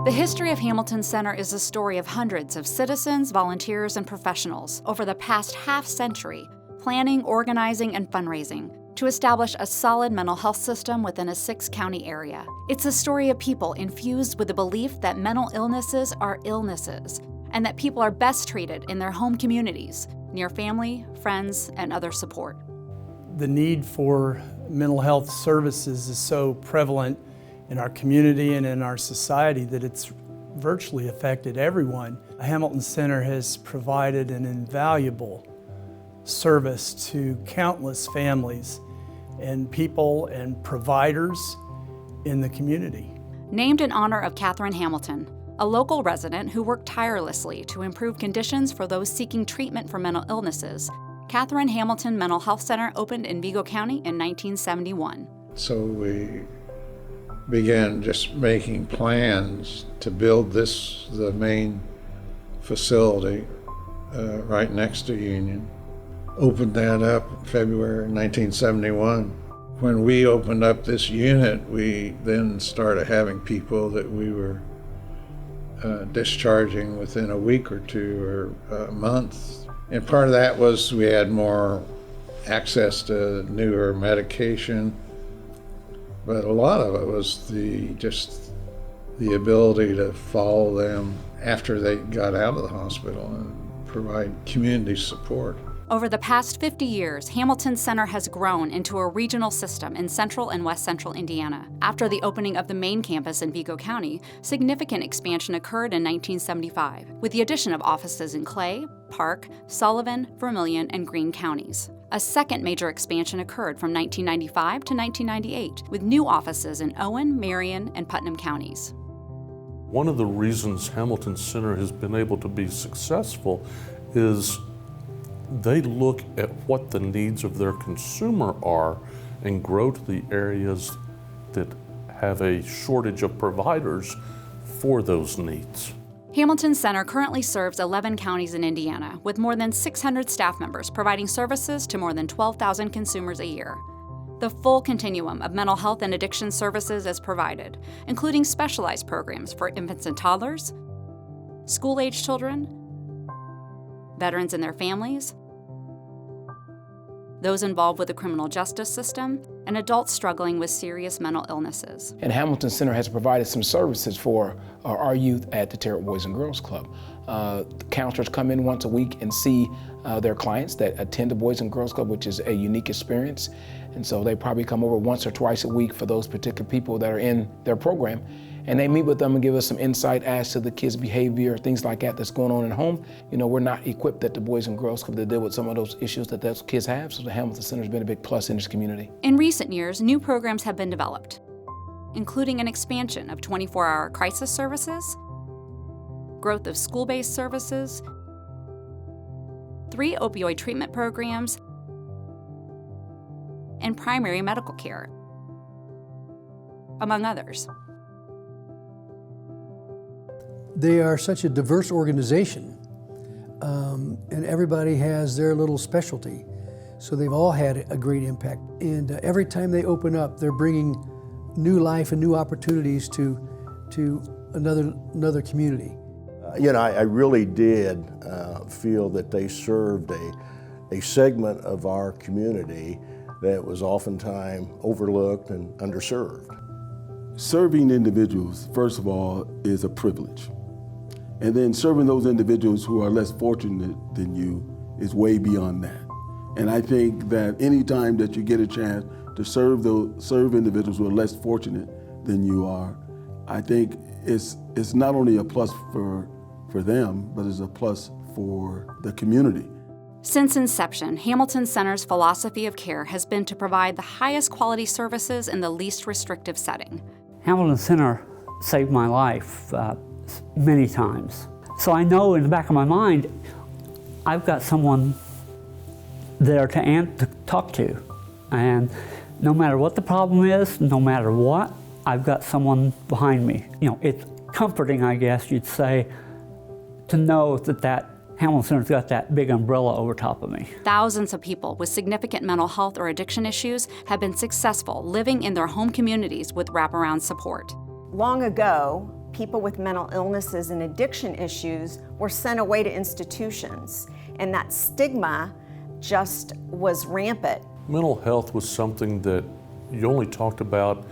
The history of Hamilton Center is the story of hundreds of citizens, volunteers, and professionals over the past half-century, planning, organizing, and fundraising to establish a solid mental health system within a 6-county area. It's a story of people infused with the belief that mental illnesses are illnesses, and that people are best treated in their home communities, near family, friends, and other support. The need for mental health services is so prevalent in our community and in our society that it's virtually affected everyone. Hamilton Center has provided an invaluable service to countless families and people and providers in the community. Named in honor of Catherine Hamilton, a local resident who worked tirelessly to improve conditions for those seeking treatment for mental illnesses, Catherine Hamilton Mental Health Center opened in Vigo County in 1971. So we began just making plans to build the main facility right next to Union. Opened that up in February 1971. When we opened up this unit, we then started having people that we were discharging within a week or two or a month. And part of that was we had more access to newer medication, but a lot of it was the ability to follow them after they got out of the hospital and provide community support. Over the past 50 years, Hamilton Center has grown into a regional system in central and west central Indiana. After the opening of the main campus in Vigo County, significant expansion occurred in 1975, with the addition of offices in Clay, Park, Sullivan, Vermilion, and Greene counties. A second major expansion occurred from 1995 to 1998, with new offices in Owen, Marion, and Putnam counties. One of the reasons Hamilton Center has been able to be successful is they look at what the needs of their consumer are and grow to the areas that have a shortage of providers for those needs. Hamilton Center currently serves 11 counties in Indiana, with more than 600 staff members providing services to more than 12,000 consumers a year. The full continuum of mental health and addiction services is provided, including specialized programs for infants and toddlers, school-age children, veterans and their families, those involved with the criminal justice system, and adults struggling with serious mental illnesses. And Hamilton Center has provided some services for our youth at the Terrett Boys and Girls Club. The counselors come in once a week and see their clients that attend the Boys and Girls Club, which is a unique experience. And so they probably come over once or twice a week for those particular people that are in their program. And they meet with them and give us some insight as to the kids' behavior, things like that that's going on at home. You know, we're not equipped at the Boys and Girls Club to deal with some of those issues that those kids have, so the Hamilton Center has been a big plus in this community. In recent years, new programs have been developed, including an expansion of 24-hour crisis services, growth of school-based services, 3 opioid treatment programs, and primary medical care, among others. They are such a diverse organization, and everybody has their little specialty. So they've all had a great impact. And every time they open up, they're bringing new life and new opportunities to another community. You know, I really did feel that they served a segment of our community that was oftentimes overlooked and underserved. Serving individuals, first of all, is a privilege. And then serving those individuals who are less fortunate than you is way beyond that. And I think that any time that you get a chance to serve individuals who are less fortunate than you are, I think it's not only a plus for them, but it's a plus for the community. Since inception, Hamilton Center's philosophy of care has been to provide the highest quality services in the least restrictive setting. Hamilton Center saved my life many times. So I know in the back of my mind, I've got someone there to talk to. And no matter what the problem is, no matter what, I've got someone behind me. You know, it's comforting, I guess you'd say, to know that Hamilton Center's got that big umbrella over top of me. Thousands of people with significant mental health or addiction issues have been successful living in their home communities with wraparound support. Long ago, people with mental illnesses and addiction issues were sent away to institutions, and that stigma just was rampant. Mental health was something that you only talked about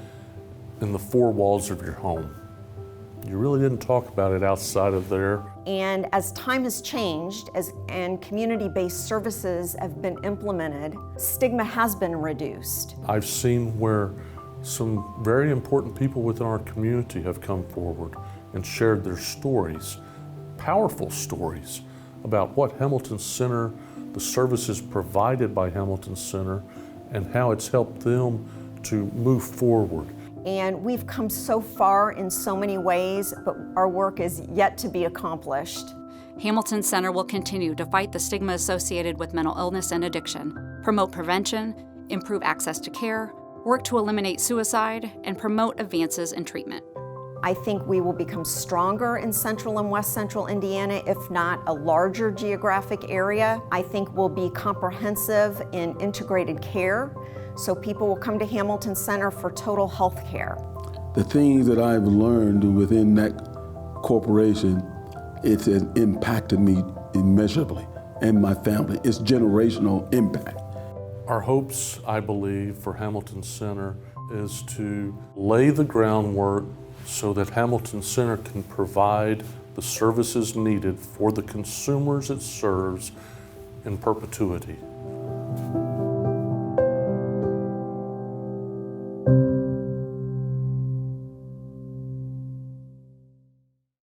in the four walls of your home. You really didn't talk about it outside of there. And as time has changed and community-based services have been implemented, stigma has been reduced. I've seen where some very important people within our community have come forward and shared their stories, powerful stories, about what Hamilton Center, the services provided by Hamilton Center, and how it's helped them to move forward. And we've come so far in so many ways, but our work is yet to be accomplished. Hamilton Center will continue to fight the stigma associated with mental illness and addiction, promote prevention, improve access to care, work to eliminate suicide, and promote advances in treatment. I think we will become stronger in Central and West Central Indiana, if not a larger geographic area. I think we'll be comprehensive in integrated care, so people will come to Hamilton Center for total health care. The things that I've learned within that corporation, it's impacted me immeasurably and my family. It's generational impact. Our hopes, I believe, for Hamilton Center is to lay the groundwork so that Hamilton Center can provide the services needed for the consumers it serves in perpetuity.